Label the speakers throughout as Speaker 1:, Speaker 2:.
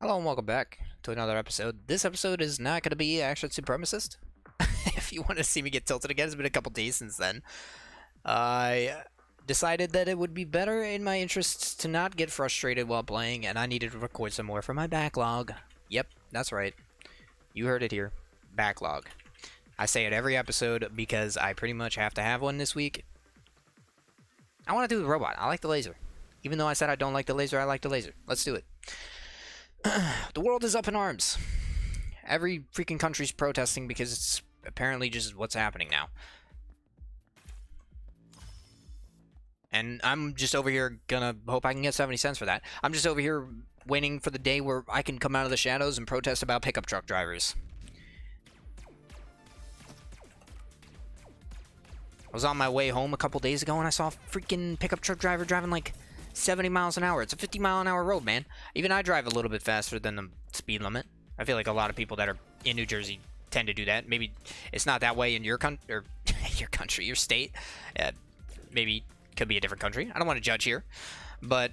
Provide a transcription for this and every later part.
Speaker 1: Hello and welcome back to another episode. This episode is not going to be Action Supremacist. If you want to see me get tilted again, it's been a couple days since then. I decided that it would be better in my interests to not get frustrated while playing, and I needed to record some more for my backlog. Yep, that's right. You heard it here. Backlog. I say it every episode because I pretty much have to have one this week. I want to do the robot. I like the laser. Even though I said I don't like the laser, I like the laser. Let's do it. The world is up in arms. Every freaking country's protesting because it's apparently just what's happening now. And I'm just over here gonna hope I can get 70 cents for that. I'm just over here waiting for the day where I can come out of the shadows and protest about pickup truck drivers. I was on my way home a couple days ago and I saw a freaking pickup truck driver driving like 70 miles an hour. It's a 50-mile-an-hour road, man. Even I drive a little bit faster than the speed limit. I feel like a lot of people that are in New Jersey tend to do that. Maybe it's not that way in your country, or your country, your state. Maybe it could be a different country. I don't want to judge here. But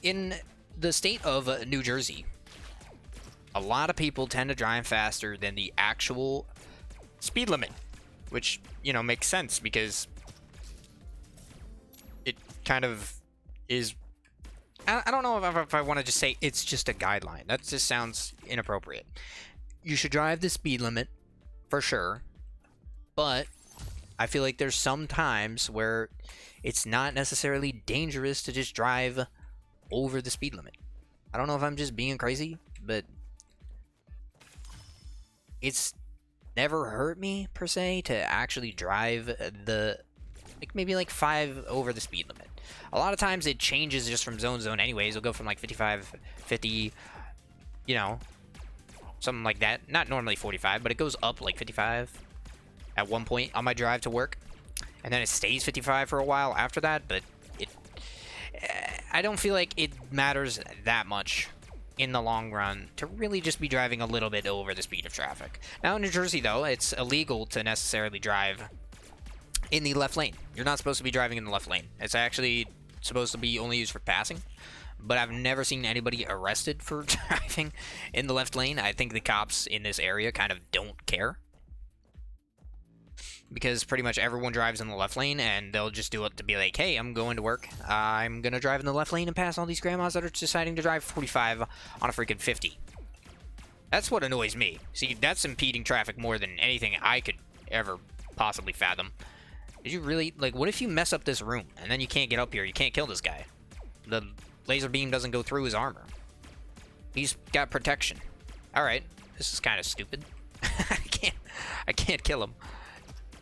Speaker 1: in the state of New Jersey, a lot of people tend to drive faster than the actual speed limit. Which, you know, makes sense because it kind of is... I don't know if I want to just say it's just a guideline. That just sounds inappropriate. You should drive the speed limit, for sure. But I feel like there's some times where it's not necessarily dangerous to just drive over the speed limit. I don't know if I'm just being crazy, but it's never hurt me, per se, to actually drive the... maybe like 5 over the speed limit. A lot of times it changes just from zone to zone anyways. It'll go from like 55, 50, you know, something like that. Not normally 45, but it goes up like 55 at one point on my drive to work. And then it stays 55 for a while after that, but I don't feel like it matters that much in the long run to really just be driving a little bit over the speed of traffic. Now in New Jersey, though, it's illegal to necessarily drive in the left lane. You're not supposed to be driving in the left lane. It's actually supposed to be only used for passing, but I've never seen anybody arrested for driving in the left lane. I think the cops in this area kind of don't care because pretty much everyone drives in the left lane, and they'll just do it to be like, hey, I'm going to work. I'm going to drive in the left lane and pass all these grandmas that are deciding to drive 45 on a freaking 50. That's what annoys me. See, that's impeding traffic more than anything I could ever possibly fathom. Did you really, like, what if you mess up this room and then you can't get up here? You can't kill this guy. The laser beam doesn't go through his armor. He's got protection. All right, this is kind of stupid. I can't kill him.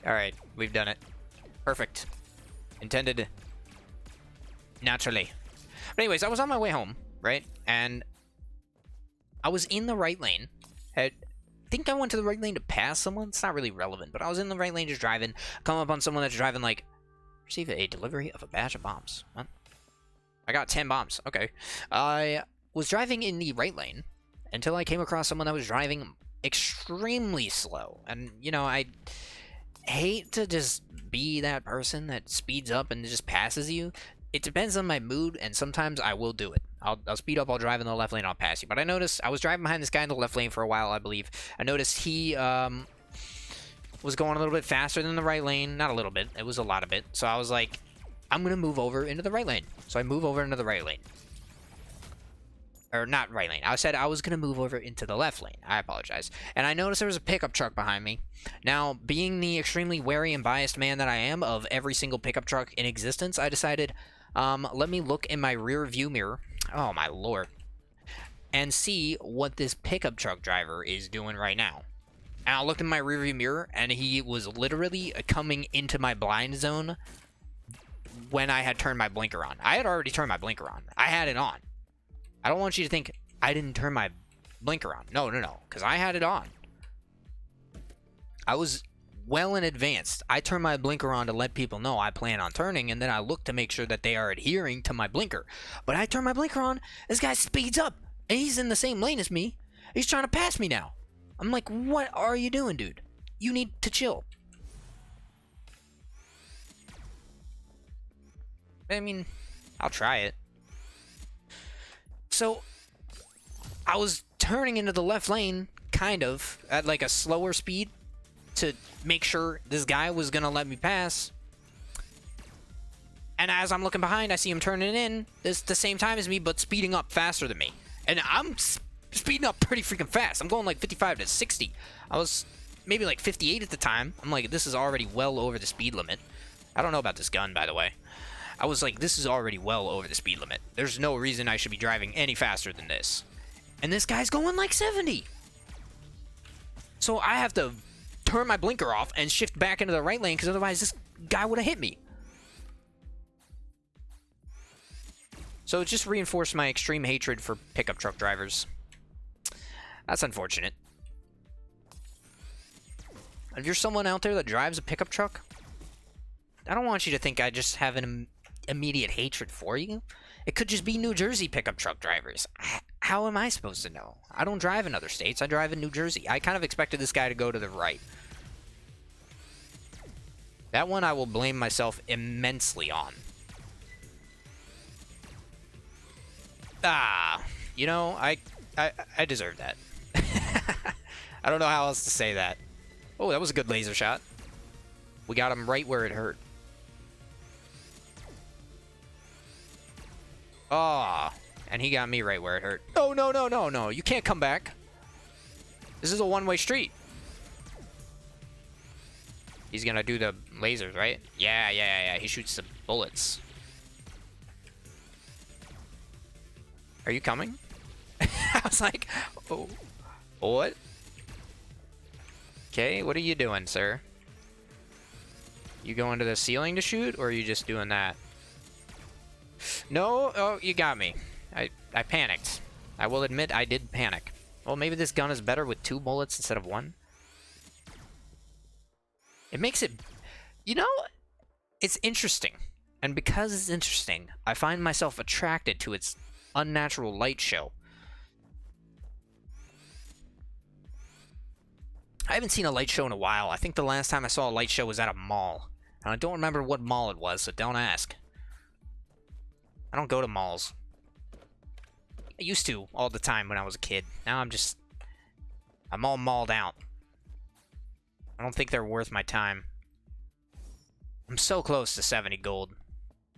Speaker 1: All right, we've done it. Perfect. Intended naturally. But anyways, I was on my way home, right? And I was in the right lane. I think I went to the right lane to pass someone. It's not really relevant, but I was in the right lane just driving. Come up on someone that's driving like, receive a delivery of a batch of bombs. What? I got 10 bombs. Okay. I was driving in the right lane until I came across someone that was driving extremely slow. And, you know, I hate to just be that person that speeds up and just passes you. It depends on my mood, and sometimes I will do it. I'll speed up, I'll drive in the left lane, I'll pass you. But I noticed, I was driving behind this guy in the left lane for a while, I believe. I noticed he was going a little bit faster than the right lane. Not a little bit, it was a lot of it. So I was like, I'm going to move over into the right lane. So I move over into the right lane. Or not right lane. I said I was going to move over into the left lane. I apologize. And I noticed there was a pickup truck behind me. Now, being the extremely wary and biased man that I am of every single pickup truck in existence, I decided, let me look in my rear view mirror. Oh, my lord. And see what this pickup truck driver is doing right now. And I looked in my rearview mirror, and he was literally coming into my blind zone when I had turned my blinker on. I had already turned my blinker on. I had it on. I don't want you to think I didn't turn my blinker on. No, because I had it on. I was well in advance. I turn my blinker on to let people know I plan on turning, and then I look to make sure that they are adhering to my blinker. But I turn my blinker on, this guy speeds up, and he's in the same lane as me. He's trying to pass me now. I'm like, what are you doing, dude? You need to chill. I mean, I'll try it. So, I was turning into the left lane, kind of, at like a slower speed to make sure this guy was gonna let me pass. And as I'm looking behind, I see him turning in this the same time as me, but speeding up faster than me. And I'm speeding up pretty freaking fast. I'm going like 55 to 60. I was maybe like 58 at the time. I'm like, this is already well over the speed limit. I don't know about this gun, by the way. I was like, this is already well over the speed limit. There's no reason I should be driving any faster than this. And this guy's going like 70. So I have to turn my blinker off and shift back into the right lane, because otherwise this guy would have hit me. So it just reinforced my extreme hatred for pickup truck drivers. That's unfortunate. If you're someone out there that drives a pickup truck, I don't want you to think I just have an immediate hatred for you. It could just be New Jersey pickup truck drivers. How am I supposed to know? I don't drive in other states. I drive in New Jersey. I kind of expected this guy to go to the right. That one I will blame myself immensely on. You know, I deserve that. I don't know how else to say that. Oh, that was a good laser shot. We got him right where it hurt. Oh, and he got me right where it hurt. Oh, no, no, no, no. You can't come back. This is a one-way street. He's gonna do the lasers, right? Yeah. He shoots the bullets. Are you coming? I was like, oh, what? Okay, what are you doing, sir? You going to the ceiling to shoot, or are you just doing that? No, oh, you got me. I panicked. I will admit I did panic. Well, maybe this gun is better with 2 bullets instead of 1. It makes it, you know, it's interesting. And because it's interesting, I find myself attracted to its unnatural light show. I haven't seen a light show in a while. I think the last time I saw a light show was at a mall. And I don't remember what mall it was, so don't ask. I don't go to malls. I used to all the time when I was a kid. Now I'm all mauled out. I don't think they're worth my time. I'm so close to 70 gold.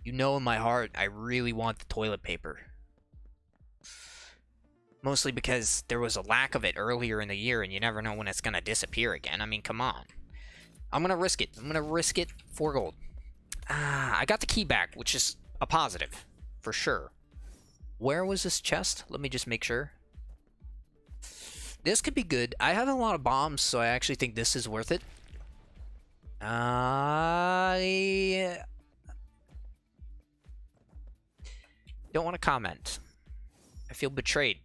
Speaker 1: You know in my heart, I really want the toilet paper. Mostly because there was a lack of it earlier in the year, and you never know when it's gonna disappear again. I mean, come on. I'm gonna risk it. I'm gonna risk it for gold. I got the key back, which is a positive, for sure. Where was this chest? Let me just make sure. This could be good. I have a lot of bombs, so I actually think this is worth it. I don't want to comment. I feel betrayed.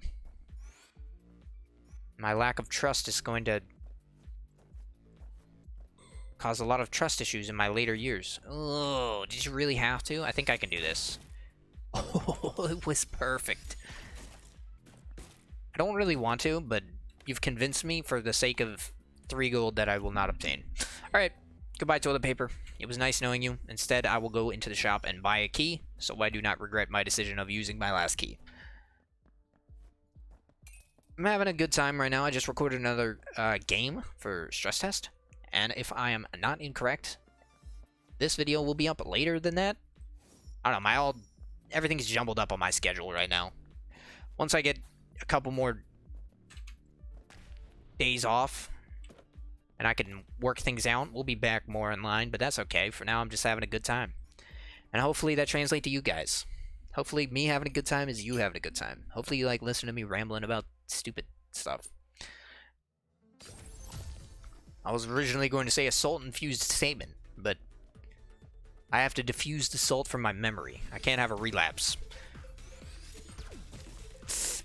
Speaker 1: My lack of trust is going to cause a lot of trust issues in my later years. Oh, did you really have to? I think I can do this. Oh, it was perfect. I don't really want to, but you've convinced me for the sake of 3 gold that I will not obtain. Alright, goodbye toilet paper. It was nice knowing you. Instead, I will go into the shop and buy a key, so I do not regret my decision of using my last key. I'm having a good time right now. I just recorded another game for stress test, and if I am not incorrect, this video will be up later than that. I don't know, everything's jumbled up on my schedule right now. Once I get a couple more days off and I can work things out, we'll be back more in line, but that's okay. For now, I'm just having a good time. And hopefully that translates to you guys. Hopefully me having a good time is you having a good time. Hopefully you like listening to me rambling about stupid stuff. I was originally going to say a salt-infused statement, but I have to diffuse the salt from my memory. I can't have a relapse.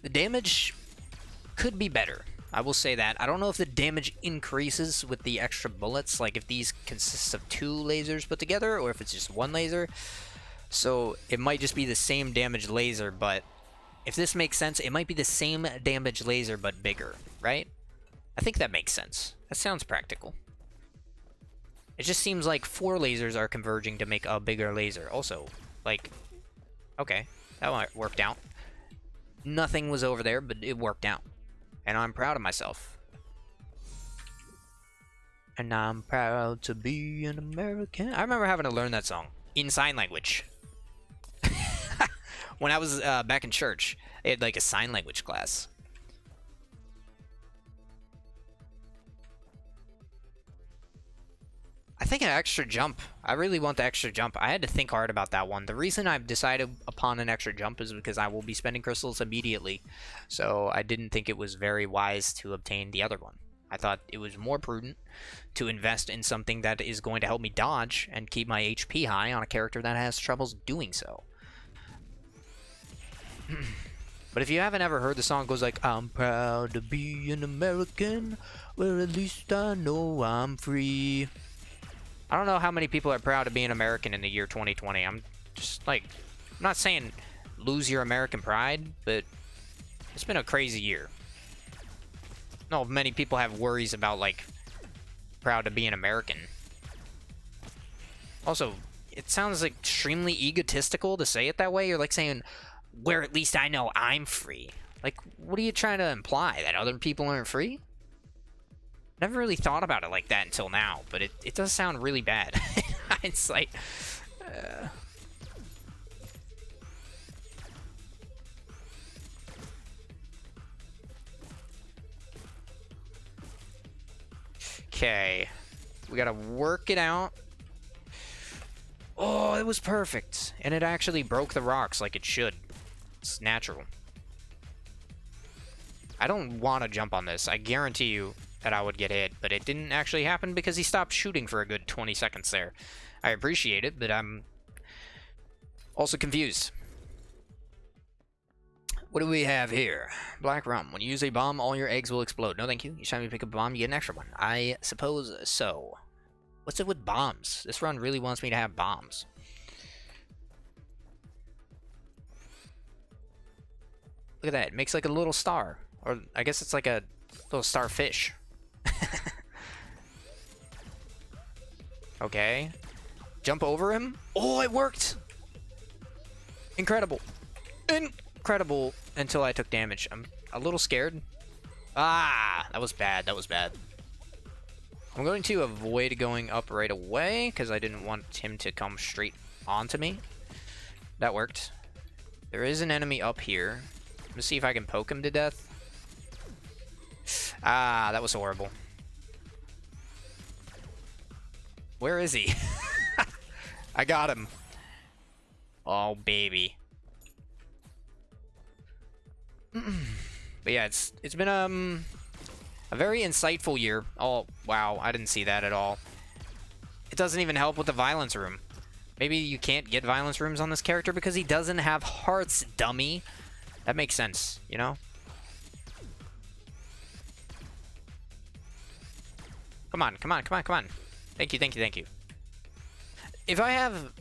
Speaker 1: The damage could be better. I will say that. I don't know if the damage increases with the extra bullets, like if these consist of 2 lasers put together, or if it's just 1 laser. So it might just be the same damage laser, but if this makes sense, it might be the same damage laser, but bigger, right? I think that makes sense. That sounds practical. It just seems like 4 lasers are converging to make a bigger laser. Also, like, okay, that one worked out. Nothing was over there, but it worked out. And I'm proud of myself. And I'm proud to be an American. I remember having to learn that song in sign language. When I was back in church, they had like a sign language class. I think an extra jump. I really want the extra jump. I had to think hard about that one. The reason I've decided upon an extra jump is because I will be spending crystals immediately. So I didn't think it was very wise to obtain the other one. I thought it was more prudent to invest in something that is going to help me dodge and keep my HP high on a character that has troubles doing so. But if you haven't ever heard the song, it goes like, I'm proud to be an American, where at least I know I'm free. I don't know how many people are proud to be an American in the year 2020. I'm just like, I'm not saying lose your American pride, but it's been a crazy year. I know many people have worries about like proud to be an American. Also, it sounds like extremely egotistical to say it that way. You're like saying, where at least I know I'm free. Like, what are you trying to imply? That other people aren't free? Never really thought about it like that until now, but it does sound really bad. It's like... Okay. We gotta work it out. Oh, it was perfect. And it actually broke the rocks like it should. It's natural. I don't want to jump on this. I guarantee you that I would get hit, but it didn't actually happen because he stopped shooting for a good 20 seconds there. I appreciate it, but I'm also confused. What do we have here? Black rum. When you use a bomb, all your eggs will explode. No, thank you. Each time you pick up a bomb, you get an extra one. I suppose so. What's it with bombs? This run really wants me to have bombs. Look at that. It makes like a little star. Or I guess it's like a little starfish. Okay. Jump over him. Oh, it worked! Incredible. Incredible until I took damage. I'm a little scared. Ah, that was bad. That was bad. I'm going to avoid going up right away because I didn't want him to come straight onto me. That worked. There is an enemy up here. Let's see if I can poke him to death. Ah, that was horrible. Where is he? I got him. Oh, baby. But yeah, it's been a very insightful year. Oh, wow, I didn't see that at all. It doesn't even help with the violence room. Maybe you can't get violence rooms on this character because he doesn't have hearts, dummy. That makes sense, you know? Come on, come on, come on, come on. Thank you, thank you, thank you. If I have...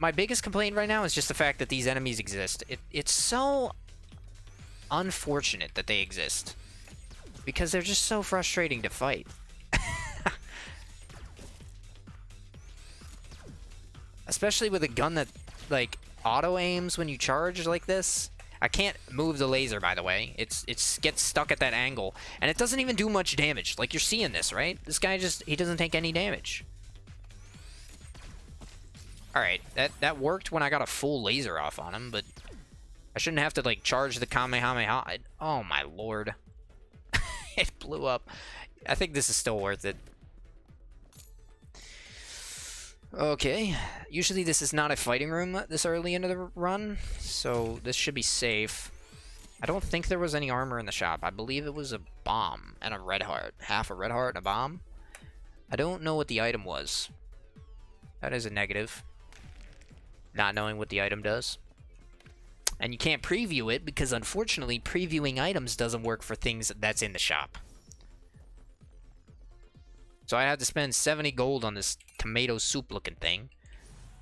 Speaker 1: My biggest complaint right now is just the fact that these enemies exist. It's so unfortunate that they exist. Because they're just so frustrating to fight. Especially with a gun that, like, auto-aims when you charge like this. I can't move the laser, by the way. It gets stuck at that angle. And it doesn't even do much damage. Like, you're seeing this, right? This guy he doesn't take any damage. Alright, that worked when I got a full laser off on him, but I shouldn't have to, like, charge the Kamehameha. Oh, my lord. It blew up. I think this is still worth it. Okay. Usually this is not a fighting room this early into the run, so this should be safe. I don't think there was any armor in the shop. I believe it was a bomb and a red heart. Half a red heart and a bomb. I don't know what the item was. That is a negative. Not knowing what the item does. And you can't preview it because, unfortunately, previewing items doesn't work for things that's in the shop. So I had to spend 70 gold on this tomato soup-looking thing.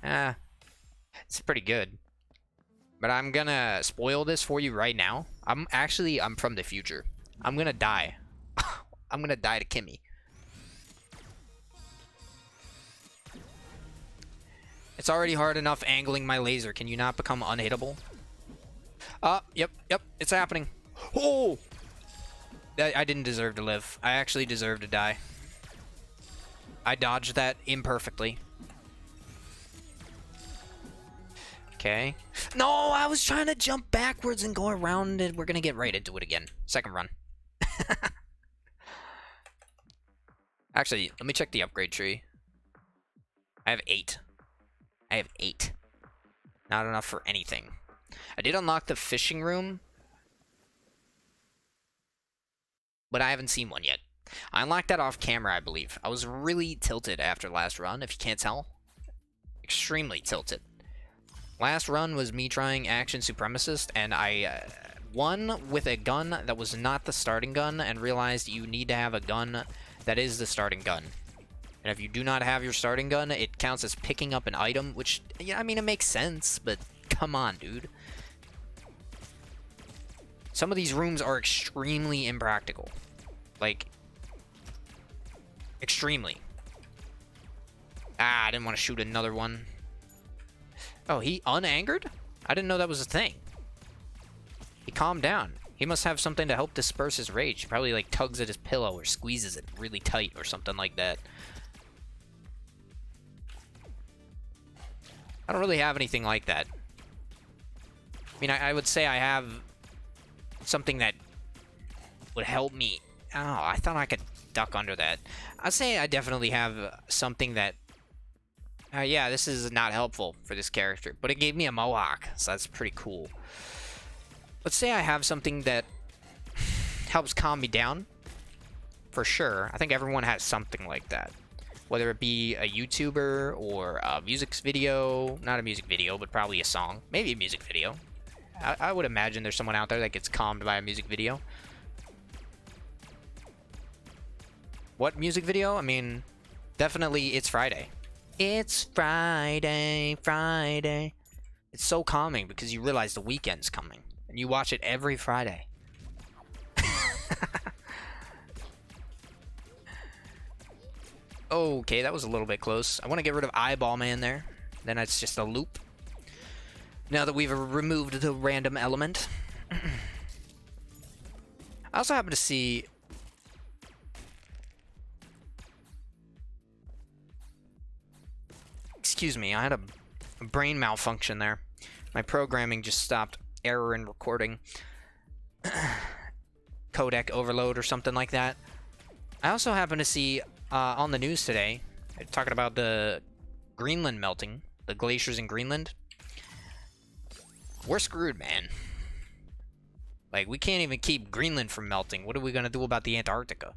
Speaker 1: It's pretty good. But I'm gonna spoil this for you right now. I'm from the future. I'm gonna die. I'm gonna die to Kimmy. It's already hard enough angling my laser. Can you not become unhittable? Yep, it's happening. Oh! I didn't deserve to live. I actually deserve to die. I dodged that imperfectly. Okay. No, I was trying to jump backwards and go around it. We're gonna get right into it again. Second run. Actually, let me check the upgrade tree. I have 8. I have 8. Not enough for anything. I did unlock the fishing room, but I haven't seen one yet. I unlocked that off camera, I believe. I was really tilted after last run, if you can't tell. Extremely tilted. Last run was me trying Action Supremacist, and I won with a gun that was not the starting gun, and realized you need to have a gun that is the starting gun. And if you do not have your starting gun, it counts as picking up an item, which, yeah, I mean, it makes sense, but come on, dude. Some of these rooms are extremely impractical. Like, extremely. Ah, I didn't want to shoot another one. Oh, he unangered? I didn't know that was a thing. He calmed down. He must have something to help disperse his rage. He probably, like, tugs at his pillow or squeezes it really tight or something like that. I don't really have anything like that. I mean, I would say I have something that would help me. Oh, I thought I could duck under that. I'd say I definitely have something that... yeah, this is not helpful for this character, but it gave me a mohawk, so that's pretty cool. Let's say I have something that helps calm me down. For sure. I think everyone has something like that. Whether it be a YouTuber or a music video. Not a music video, but probably a song. Maybe a music video. I would imagine there's someone out there that gets calmed by a music video. What music video? I mean, definitely It's Friday. It's Friday, Friday. It's so calming because you realize the weekend's coming. And you watch it every Friday. Okay, that was a little bit close. I want to get rid of Eyeball Man there. Then it's just a loop. Now that we've removed the random element. I also happen to see... Excuse me, I had a brain malfunction there. My programming just stopped error in recording. Codec overload or something like that. I also happen to see on the news today, talking about the Greenland melting, the glaciers in Greenland. We're screwed, man. Like, we can't even keep Greenland from melting. What are we gonna do about the Antarctica?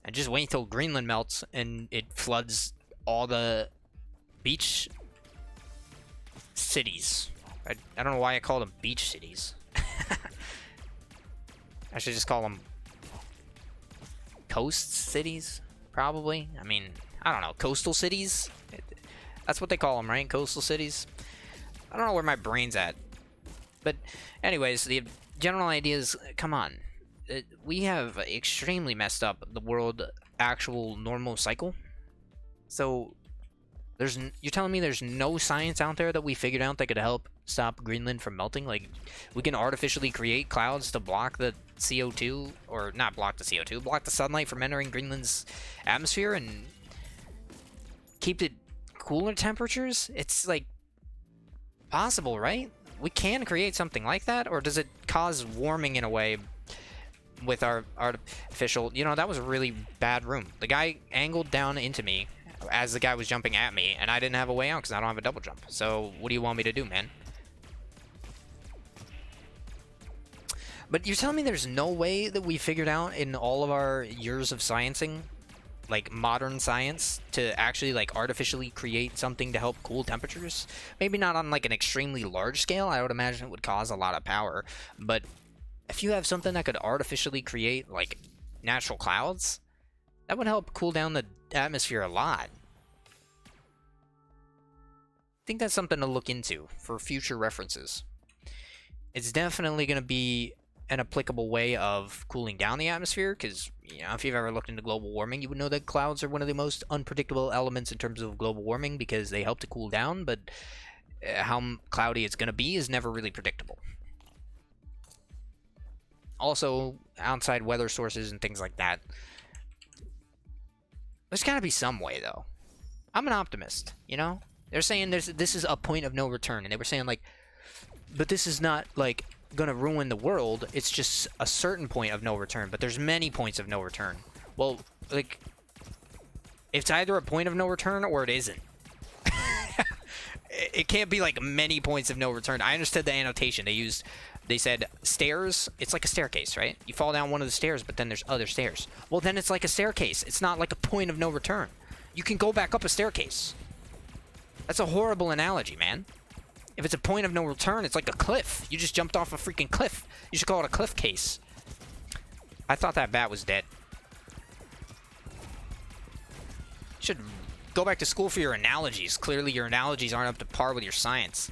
Speaker 1: And just wait till Greenland melts and it floods all the beach cities. I don't know why I call them beach cities. I should just call them coast cities, probably. I mean, I don't know. Coastal cities? That's what they call them, right? Coastal cities? I don't know where my brain's at. But anyways, the general idea is, come on. We have extremely messed up the world actual normal cycle. So, you're telling me there's no science out there that we figured out that could help stop Greenland from melting? Like, we can artificially create clouds to block the CO2, or not block the CO2, block the sunlight from entering Greenland's atmosphere and keep it cooler temperatures? It's, like, possible, right? We can create something like that, or does it cause warming in a way with our artificial... You know, that was a really bad room. The guy angled down into me as the guy was jumping at me, and I didn't have a way out because I don't have a double jump. So, what do you want me to do, man? But you're telling me there's no way that we figured out in all of our years of sciencing, like modern science, to actually like artificially create something to help cool temperatures? Maybe not on like an extremely large scale. I would imagine it would cause a lot of power. But if you have something that could artificially create like natural clouds, that would help cool down the atmosphere a lot. I think that's something to look into for future references. It's definitely going to be an applicable way of cooling down the atmosphere, because, you know, if you've ever looked into global warming, you would know that clouds are one of the most unpredictable elements in terms of global warming because they help to cool down, but how cloudy it's going to be is never really predictable. Also, outside weather sources and things like that. There's got to be some way, though. I'm an optimist, you know? They're saying this is a point of no return, and they were saying, like, but this is not, like, gonna ruin the world. It's just a certain point of no return, but there's many points of no return. Well, like, it's either a point of no return or it isn't. It can't be, like, many points of no return. I understood the annotation. They said stairs. It's like a staircase, right? You fall down one of the stairs, but then there's other stairs. Well, then it's like a staircase. It's not like a point of no return. You can go back up a staircase. That's a horrible analogy, man. If it's a point of no return, it's like a cliff. You just jumped off a freaking cliff. You should call it a cliff case. I thought that bat was dead. Should go back to school for your analogies. Clearly, your analogies aren't up to par with your science.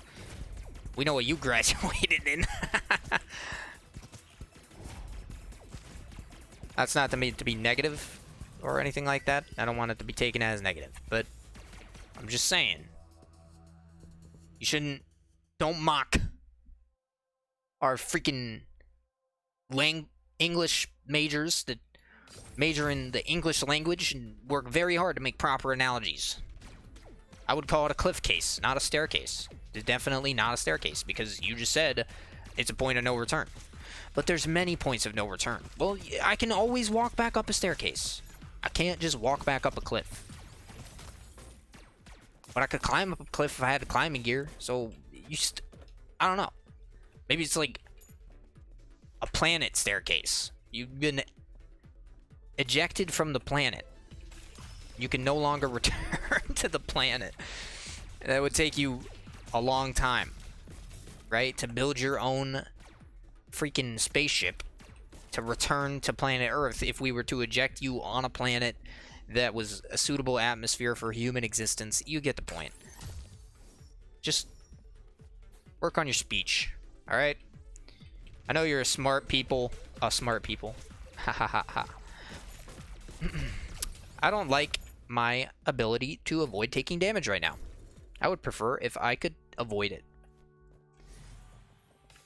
Speaker 1: We know what you graduated in. That's not meant to be negative or anything like that. I don't want it to be taken as negative, but I'm just saying. You shouldn't... Don't mock our freaking English majors that major in the English language and work very hard to make proper analogies. I would call it a cliff case, not a staircase. It's definitely not a staircase, because you just said it's a point of no return. But there's many points of no return. Well, I can always walk back up a staircase. I can't just walk back up a cliff. But I could climb up a cliff if I had climbing gear, so I don't know. Maybe it's like a planet staircase. You've been ejected from the planet. You can no longer return to the planet. That would take you a long time, right? To build your own freaking spaceship to return to planet Earth if we were to eject you on a planet that was a suitable atmosphere for human existence. You get the point. Just work on your speech, all right? I know you're a smart people. Smart people. Ha ha ha ha. I don't like my ability to avoid taking damage right now. I would prefer if I could avoid it.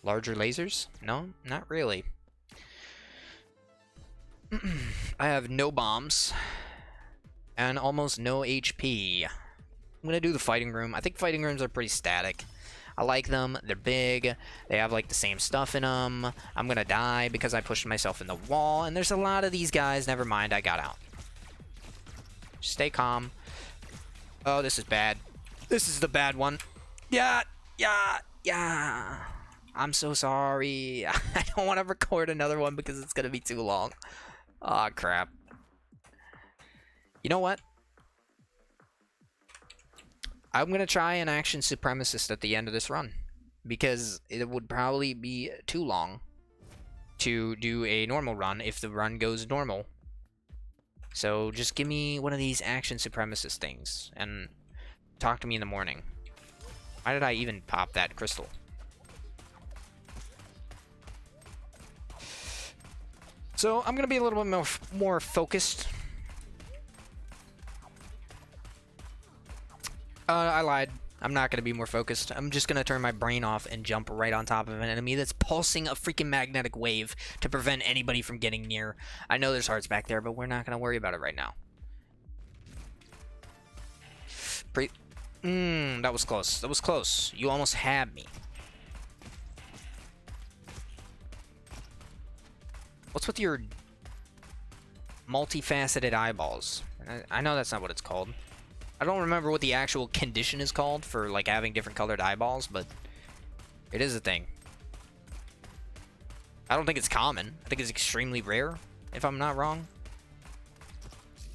Speaker 1: Larger lasers? No, not really. I have no bombs and almost no HP. I'm gonna do the fighting room. I think fighting rooms are pretty static. I like them. They're big. They have like the same stuff in them. I'm gonna die because I pushed myself in the wall, and there's a lot of these guys. Never mind, I got out. Just stay calm. Oh, this is bad. This is the bad one. Yeah. I'm so sorry. I don't want to record another one because it's gonna be too long. Aw, crap. You know what? I'm gonna try an action supremacist at the end of this run, because it would probably be too long to do a normal run if the run goes normal. So just give me one of these action supremacist things and talk to me in the morning. Why did I even pop that crystal? So I'm gonna be a little bit more focused. I lied. I'm not going to be more focused. I'm just going to turn my brain off and jump right on top of an enemy that's pulsing a freaking magnetic wave to prevent anybody from getting near. I know there's hearts back there, but we're not going to worry about it right now. That was close. That was close. You almost had me. What's with your multifaceted eyeballs? I know that's not what it's called. I don't remember what the actual condition is called for, like, having different colored eyeballs, but it is a thing. I don't think it's common. I think it's extremely rare, if I'm not wrong.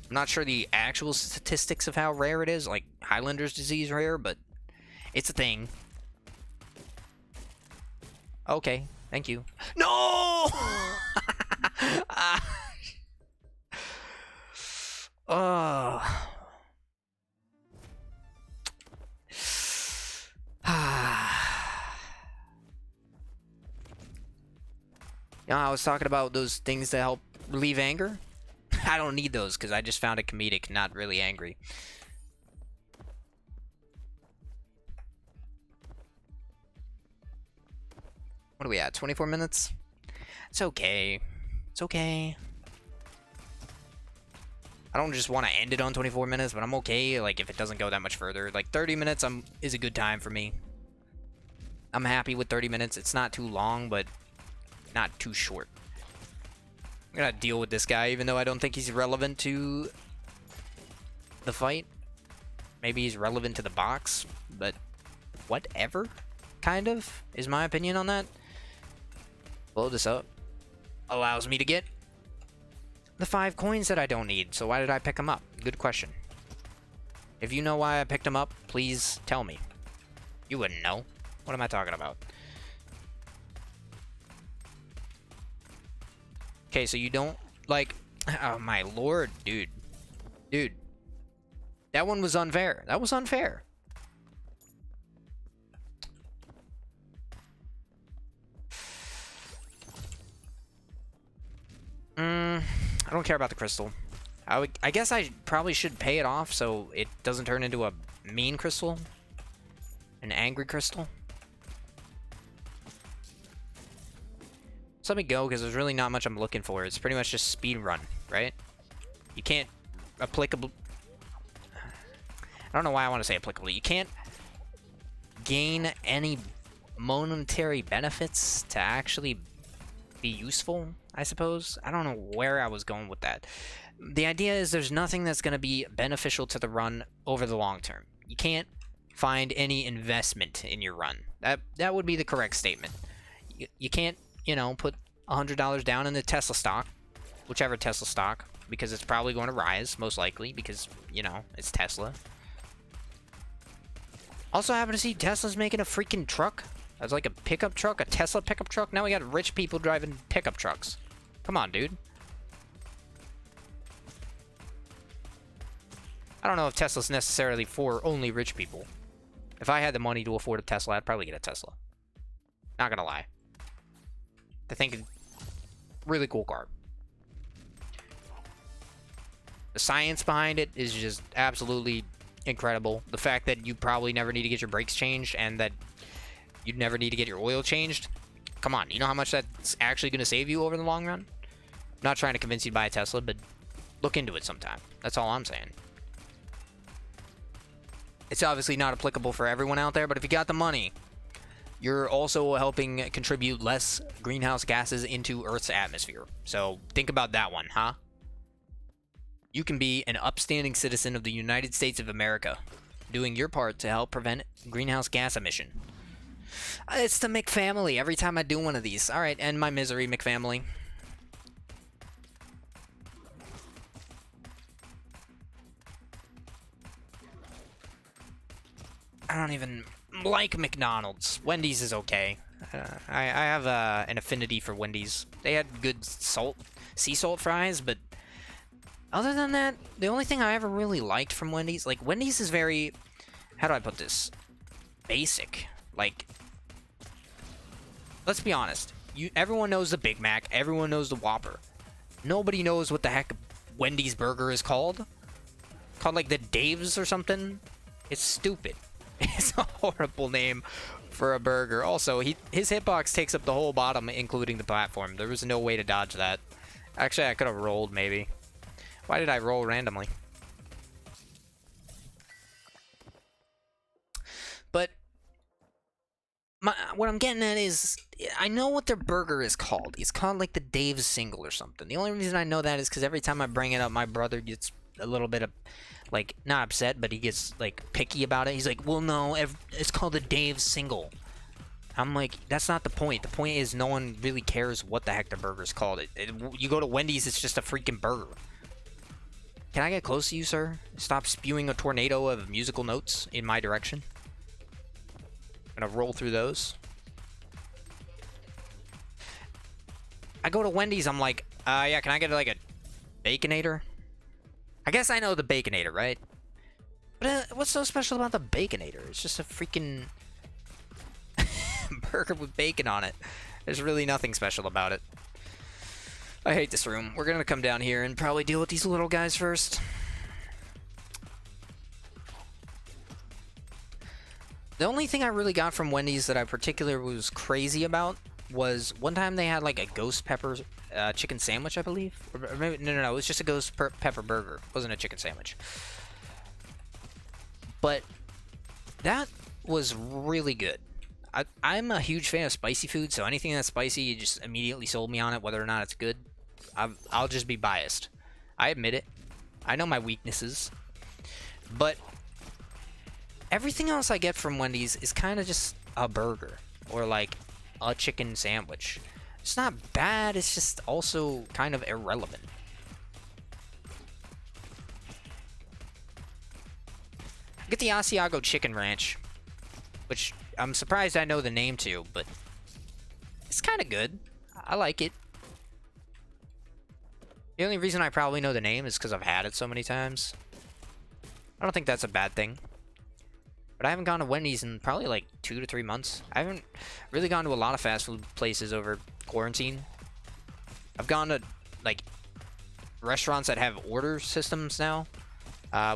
Speaker 1: I'm not sure the actual statistics of how rare it is, like Highlander's disease rare, but it's a thing. Okay, thank you. No! You know, I was talking about those things that help relieve anger. I don't need those because I just found it comedic, not really angry. What are we at? 24 minutes? It's okay. It's okay. I don't just want to end it on 24 minutes, but I'm okay, like, if it doesn't go that much further. Like, 30 minutes is a good time for me. I'm happy with 30 minutes. It's not too long, but not too short. I'm gonna deal with this guy, even though I don't think he's relevant to the fight. Maybe he's relevant to the box, but whatever, kind of, is my opinion on that. Blow this up. Allows me to get the 5 coins that I don't need, so why did I pick them up? Good question. If you know why I picked them up, please tell me. You wouldn't know. What am I talking about? Okay, so you don't, like... Oh, my lord, dude. Dude. That one was unfair. That was unfair. I don't care about the crystal. I guess I probably should pay it off so it doesn't turn into a mean crystal. An angry crystal. So let me go, because there's really not much I'm looking for. It's pretty much just speed run, right? You can't applicable... I don't know why I want to say applicable. You can't gain any monetary benefits to actually be useful, I suppose. I don't know where I was going with that. The idea is there's nothing that's going to be beneficial to the run over the long term. You can't find any investment in your run. That would be the correct statement. You can't, you know, put $100 down in the Tesla stock, whichever Tesla stock, because it's probably going to rise, most likely, because, you know, it's Tesla. Also, I happen to see Tesla's making a freaking truck. That's like a pickup truck, a Tesla pickup truck. Now we got rich people driving pickup trucks. Come on, dude. I don't know if Tesla's necessarily for only rich people. If I had the money to afford a Tesla, I'd probably get a Tesla. Not gonna lie. I think really cool car. The science behind it is just absolutely incredible. The fact that you probably never need to get your brakes changed and that you'd never need to get your oil changed. Come on, you know how much that's actually going to save you over the long run? I'm not trying to convince you to buy a Tesla, but look into it sometime. That's all I'm saying. It's obviously not applicable for everyone out there, but if you got the money, you're also helping contribute less greenhouse gases into Earth's atmosphere. So think about that one, huh? You can be an upstanding citizen of the United States of America, doing your part to help prevent greenhouse gas emission. It's the McFamily every time I do one of these. Alright, end my misery, McFamily. I don't even like McDonald's. Wendy's is okay. I have an affinity for Wendy's. They had good sea salt fries, but other than that, the only thing I ever really liked from Wendy's, like, Wendy's is very, how do I put this? Basic. Like, let's be honest. Everyone knows the Big Mac. Everyone knows the Whopper. Nobody knows what the heck Wendy's burger is called. Called, like, the Dave's or something. It's stupid. It's a horrible name for a burger. Also, his hitbox takes up the whole bottom, including the platform. There was no way to dodge that. Actually, I could have rolled, maybe. Why did I roll randomly? But what I'm getting at is, I know what their burger is called. It's called, like, the Dave's Single or something. The only reason I know that is because every time I bring it up, my brother gets a little bit of, like, not upset, but he gets, like, picky about it. He's like, well, no, it's called the Dave's Single. I'm like, that's not the point. The point is no one really cares what the heck the burger's called. You go to Wendy's, it's just a freaking burger. Can I get close to you, sir? Stop spewing a tornado of musical notes in my direction. I'm gonna roll through those. I go to Wendy's, I'm like, yeah, can I get, like, a Baconator? I guess I know the Baconator, right? But what's so special about the Baconator? It's just a freaking burger with bacon on it. There's really nothing special about it. I hate this room. We're gonna come down here and probably deal with these little guys first. The only thing I really got from Wendy's that I particularly was crazy about was one time they had like a ghost pepper chicken sandwich, I believe. Or maybe no, it was just a ghost pepper burger. It wasn't a chicken sandwich. But that was really good. I'm a huge fan of spicy food, so anything that's spicy, you just immediately sold me on it, whether or not it's good. I'll just be biased. I admit it. I know my weaknesses. But everything else I get from Wendy's is kind of just a burger or like a chicken sandwich. It's not bad, it's just also kind of irrelevant. Get the Asiago Chicken Ranch, which I'm surprised I know the name to, but it's kind of good. I like it. The only reason I probably know the name is because I've had it so many times. I don't think that's a bad thing. But I haven't gone to Wendy's in probably like 2 to 3 months. I haven't really gone to a lot of fast food places over quarantine. I've gone to like restaurants that have order systems now.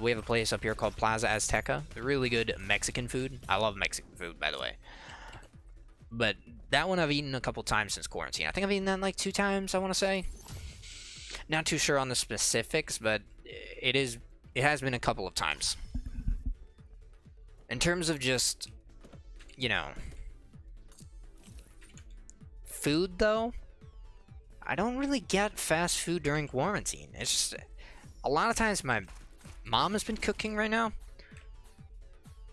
Speaker 1: We have a place up here called Plaza Azteca. Really good Mexican food. I love Mexican food, by the way. But that one I've eaten a couple times since quarantine. I think I've eaten that like 2 times, I want to say. Not too sure on the specifics, but it has been a couple of times. In terms of just, you know, food though, I don't really get fast food during quarantine. It's just a lot of times my mom has been cooking right now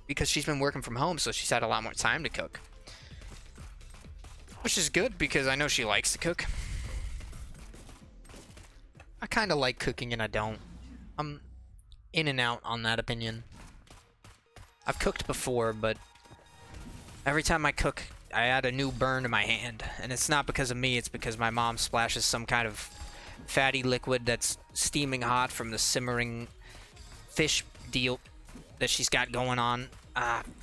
Speaker 1: because she's been working from home, so she's had a lot more time to cook, which is good because I know she likes to cook. I kind of like cooking and I don't. I'm in and out on that opinion. I've cooked before, but every time I cook, I add a new burn to my hand. And it's not because of me, it's because my mom splashes some kind of fatty liquid that's steaming hot from the simmering fish deal that she's got going on.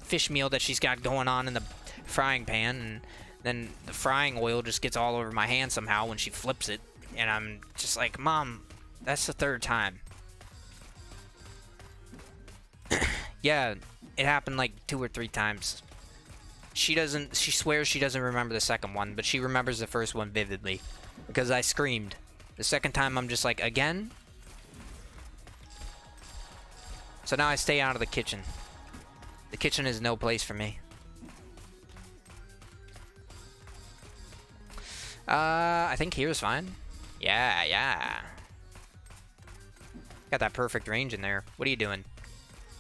Speaker 1: Fish meal that she's got going on in the frying pan. And then the frying oil just gets all over my hand somehow when she flips it. And I'm just like, Mom, that's the 3rd time. Yeah, it happened like 2 or 3 times. She swears she doesn't remember the second one, but she remembers the first one vividly. Because I screamed. The second time I'm just like, again? So now I stay out of the kitchen. The kitchen is no place for me. I think here's fine. Yeah. Got that perfect range in there. What are you doing?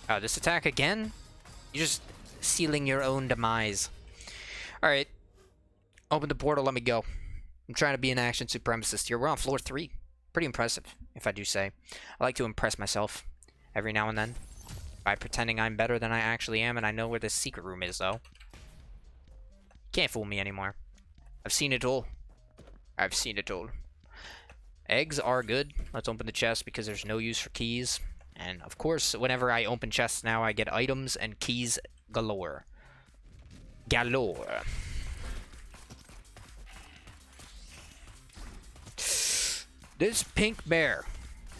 Speaker 1: Oh, this attack again? You're just sealing your own demise. Alright. Open the portal, let me go. I'm trying to be an action supremacist here. We're on floor 3. Pretty impressive, if I do say. I like to impress myself every now and then by pretending I'm better than I actually am, and I know where this secret room is, though. Can't fool me anymore. I've seen it all. I've seen it all. Eggs are good. Let's open the chest because there's no use for keys. And, of course, whenever I open chests now, I get items and keys galore. Galore. This pink bear.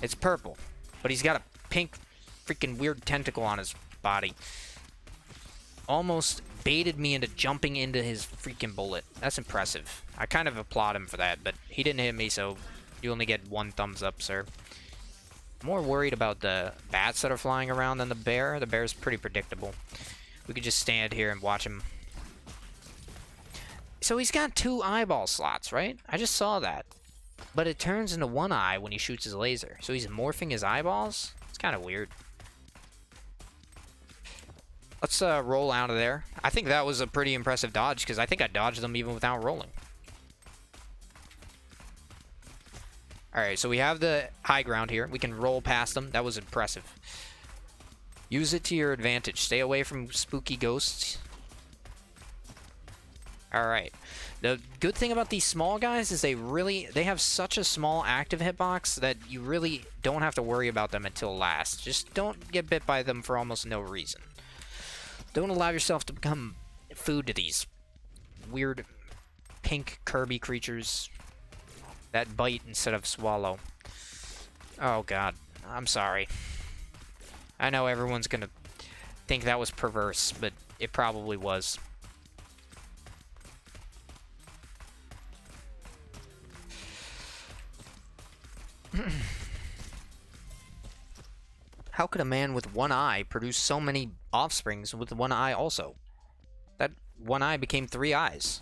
Speaker 1: It's purple. But he's got a pink freaking weird tentacle on his body. Almost baited me into jumping into his freaking bullet. That's impressive. I kind of applaud him for that, but he didn't hit me, so you only get 1 thumbs up, sir. I'm more worried about the bats that are flying around than the bear. The bear's pretty predictable. We could just stand here and watch him. So he's got 2 eyeball slots, right? I just saw that. But it turns into 1 eye when he shoots his laser. So he's morphing his eyeballs? It's kind of weird. Let's roll out of there. I think that was a pretty impressive dodge, because I think I dodged them even without rolling. Alright, so we have the high ground here. We can roll past them. That was impressive. Use it to your advantage. Stay away from spooky ghosts. Alright. The good thing about these small guys is they have such a small active hitbox that you really don't have to worry about them until last. Just don't get bit by them for almost no reason. Don't allow yourself to become food to these weird pink Kirby creatures that bite instead of swallow. Oh god, I'm sorry. I know everyone's gonna think that was perverse, but it probably was. How could a man with one eye produce so many offsprings with one eye also? That one eye became 3 eyes.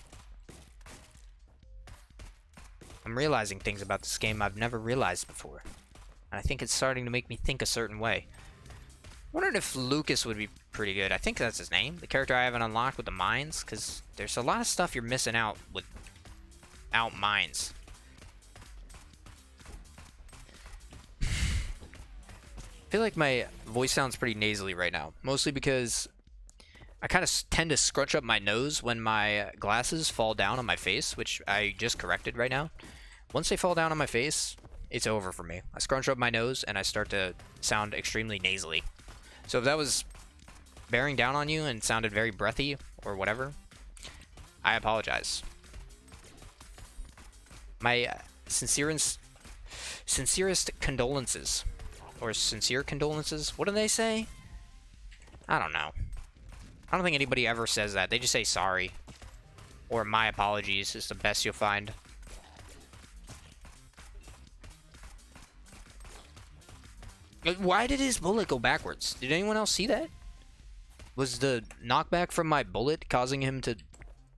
Speaker 1: I'm realizing things about this game I've never realized before. And I think it's starting to make me think a certain way. Wondered if Lucas would be pretty good. I think that's his name. The character I haven't unlocked with the mines, because there's a lot of stuff you're missing out without mines. I feel like my voice sounds pretty nasally right now, mostly because I kind of tend to scrunch up my nose when my glasses fall down on my face, which I just corrected right now. Once they fall down on my face, it's over for me. I scrunch up my nose and I start to sound extremely nasally. So if that was bearing down on you and sounded very breathy or whatever, I apologize. My sincerest condolences. Or sincere condolences? What do they say? I don't know. I don't think anybody ever says that. They just say sorry. Or my apologies is the best you'll find. Why did his bullet go backwards? Did anyone else see that? Was the knockback from my bullet causing him to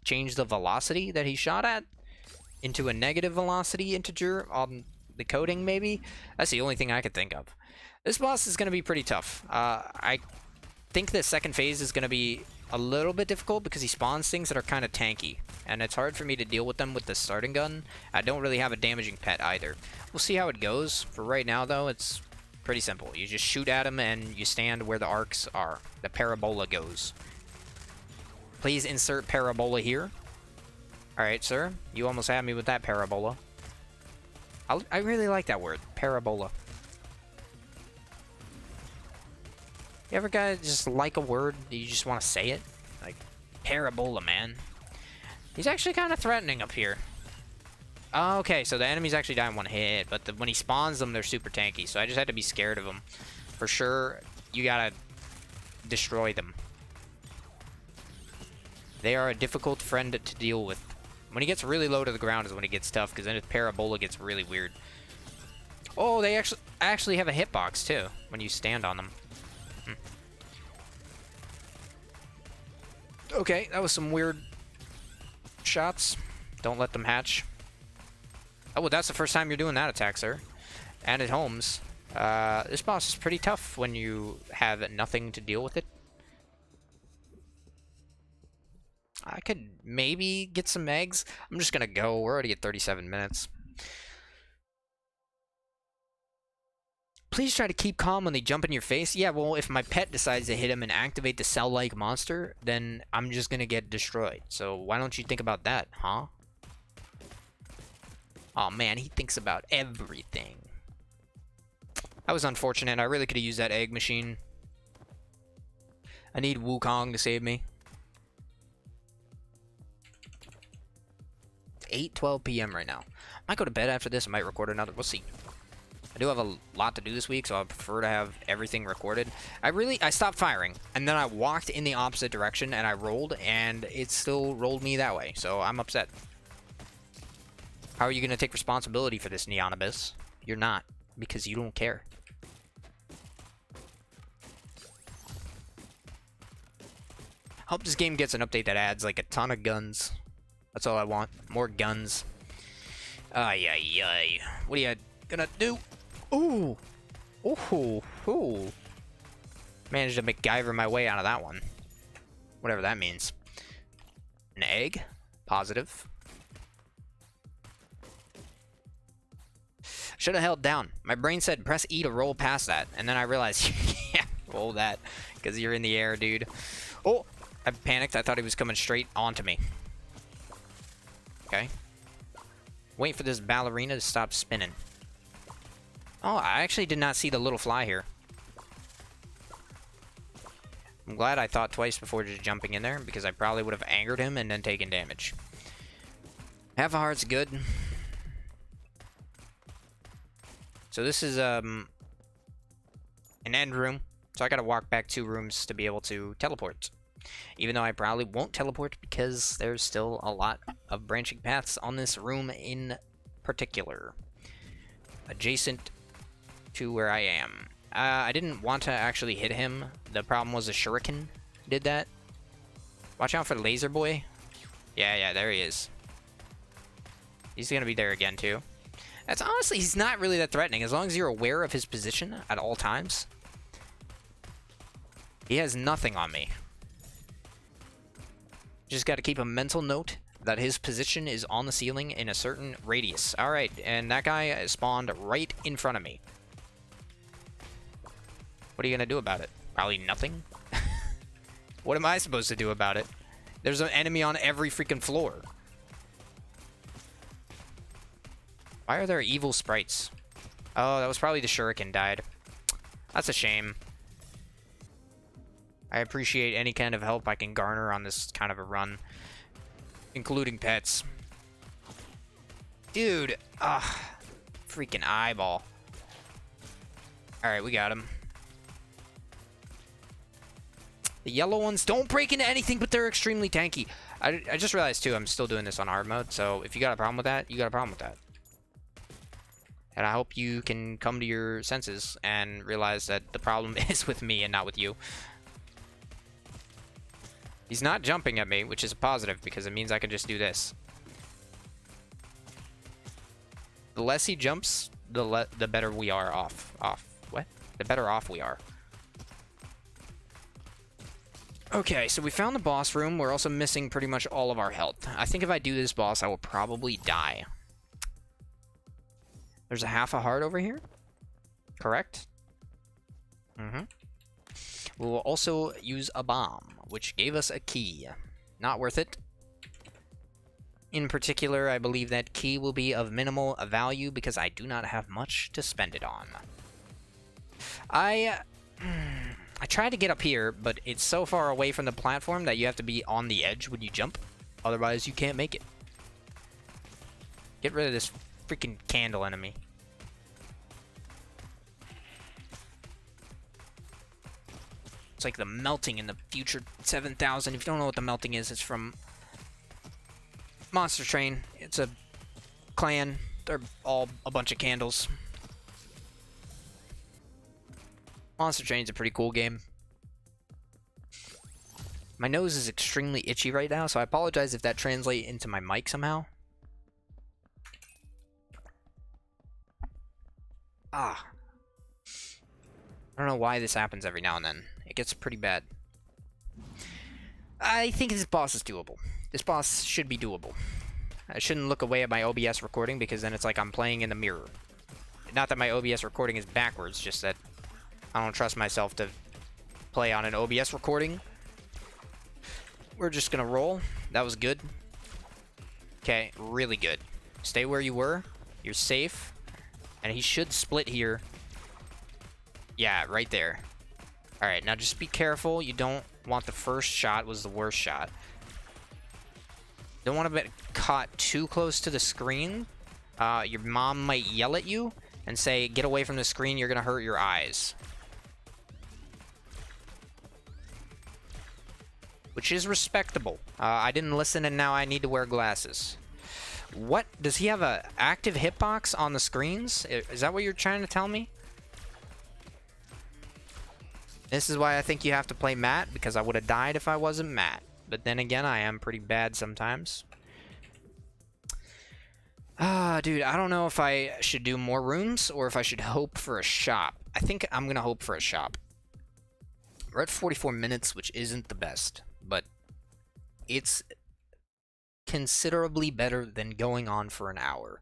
Speaker 1: change the velocity that he shot at into a negative velocity integer on the coding, maybe? That's the only thing I could think of. This boss is going to be pretty tough. I think the second phase is going to be a little bit difficult because he spawns things that are kind of tanky, and it's hard for me to deal with them with the starting gun. I don't really have a damaging pet either. We'll see how it goes. For right now, though, it's pretty simple. You just shoot at him and you stand where the arcs are. The parabola goes. Please insert parabola here. Alright, sir. You almost had me with that parabola. I really like that word, parabola. You ever guys just like a word, you just want to say it? Like, parabola, man. He's actually kind of threatening up here. Okay, so the enemies actually die in one hit, but when he spawns them, they're super tanky, so I just had to be scared of them. For sure, you gotta destroy them. They are a difficult friend to deal with. When he gets really low to the ground is when it gets tough, because then his parabola gets really weird. Oh, they actually have a hitbox, too, when you stand on them. Okay, that was some weird shots. Don't let them hatch. Oh, well, that's the first time you're doing that attack, sir. And at Holmes. This boss is pretty tough when you have nothing to deal with it. I could maybe get some eggs. I'm just gonna go. We're already at 37 minutes. Please try to keep calm when they jump in your face. Yeah, well, if my pet decides to hit him and activate the cell-like monster, then I'm just gonna get destroyed. So why don't you think about that, huh? Oh man, he thinks about everything. That was unfortunate. I really could have used that egg machine. I need Wukong to save me. 8:12 p.m. right now. Might go to bed after this. I might record another. We'll see. I do have a lot to do this week, so I prefer to have everything recorded. I stopped firing, and then I walked in the opposite direction, and I rolled, and it still rolled me that way, so I'm upset. How are you going to take responsibility for this, Neon Abyss? You're not, because you don't care. Hope this game gets an update that adds, like, a ton of guns. That's all I want. More guns. Ay, ay, ay. What are you gonna do? Ooh! Ooh! Ooh! Managed to MacGyver my way out of that one. Whatever that means. An egg? Positive. Should have held down. My brain said press E to roll past that, and then I realized, yeah, roll that, because you're in the air, dude. Oh! I panicked. I thought he was coming straight onto me. Okay. Wait for this ballerina to stop spinning. Oh, I actually did not see the little fly here. I'm glad I thought twice before just jumping in there, because I probably would have angered him and then taken damage. Half a heart's good. So this is an end room. So I gotta walk back 2 rooms to be able to teleport. Even though I probably won't teleport because there's still a lot of branching paths on this room in particular. adjacent to where I am. I didn't want to actually hit him. The problem was a shuriken did that. Watch out for Laser Boy. Yeah, there he is. He's gonna be there again, too. That's honestly, he's not really that threatening, as long as you're aware of his position at all times. He has nothing on me. Just gotta keep a mental note that his position is on the ceiling in a certain radius. Alright, and that guy spawned right in front of me. What are you gonna do about it? Probably nothing. What am I supposed to do about it? There's an enemy on every freaking floor. Why are there evil sprites? Oh, that was probably the shuriken died. That's a shame. I appreciate any kind of help I can garner on this kind of a run. Including pets. Dude. Freaking eyeball. Alright, we got him. The yellow ones don't break into anything, but they're extremely tanky. I just realized, too, I'm still doing this on hard mode, so if you got a problem with that, you got a problem with that. And I hope you can come to your senses and realize that the problem is with me and not with you. He's not jumping at me, which is a positive, because it means I can just do this. The less he jumps, the better we are off. What? The better off we are. Okay, so we found the boss room. We're also missing pretty much all of our health. I think if I do this boss, I will probably die. There's a half a heart over here. Correct? Mm-hmm. We will also use a bomb, which gave us a key. Not worth it. In particular, I believe that key will be of minimal value because I do not have much to spend it on. I tried to get up here, but it's so far away from the platform that you have to be on the edge when you jump. Otherwise, you can't make it. Get rid of this freaking candle enemy. It's like the melting in the future 7000. If you don't know what the melting is, it's from Monster Train. It's a clan. They're all a bunch of candles. Monster Train's a pretty cool game. My nose is extremely itchy right now, so I apologize if that translates into my mic somehow. I don't know why this happens every now and then. It gets pretty bad. I think this boss is doable. This boss should be doable. I shouldn't look away at my OBS recording because then it's like I'm playing in the mirror. Not that my OBS recording is backwards, just that I don't trust myself to play on an OBS recording. We're just gonna roll. That was good. Okay, really good. Stay where you were. You're safe. And he should split here. Yeah, right there. Alright, now just be careful. You don't want the first shot was the worst shot. Don't want to get caught too close to the screen. Your mom might yell at you and say, get away from the screen, you're going to hurt your eyes. Which is respectable. I didn't listen and now I need to wear glasses. What? Does he have an active hitbox on the screens? Is that what you're trying to tell me? This is why I think you have to play Matt, because I would have died if I wasn't Matt. But then again, I am pretty bad sometimes. Dude, I don't know if I should do more rooms or if I should hope for a shop. I think I'm going to hope for a shop. We're at 44 minutes, which isn't the best, but it's considerably better than going on for an hour.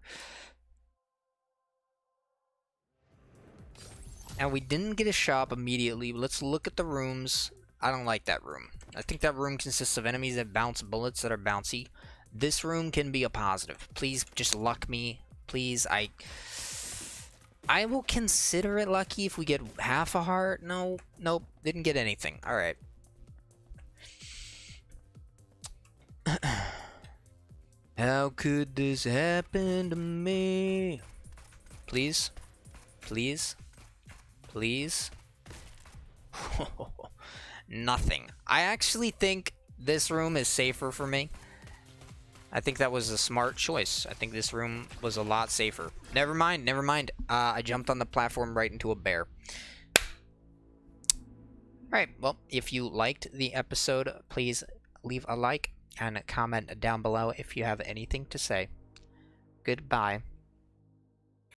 Speaker 1: And we didn't get a shop immediately. Let's look at the rooms. I don't like that room. I think that room consists of enemies that bounce bullets that are bouncy. This room can be a positive. Please just luck me. Please, I will consider it lucky if we get half a heart. No, nope, didn't get anything. All right. How could this happen to me? Please, please, please. Nothing. I actually think this room is safer for me. I think that was a smart choice. I think this room was a lot safer. Never mind, never mind. I jumped on the platform right into a bear. Alright, well, if you liked the episode, please leave a like and comment down below if you have anything to say. Goodbye.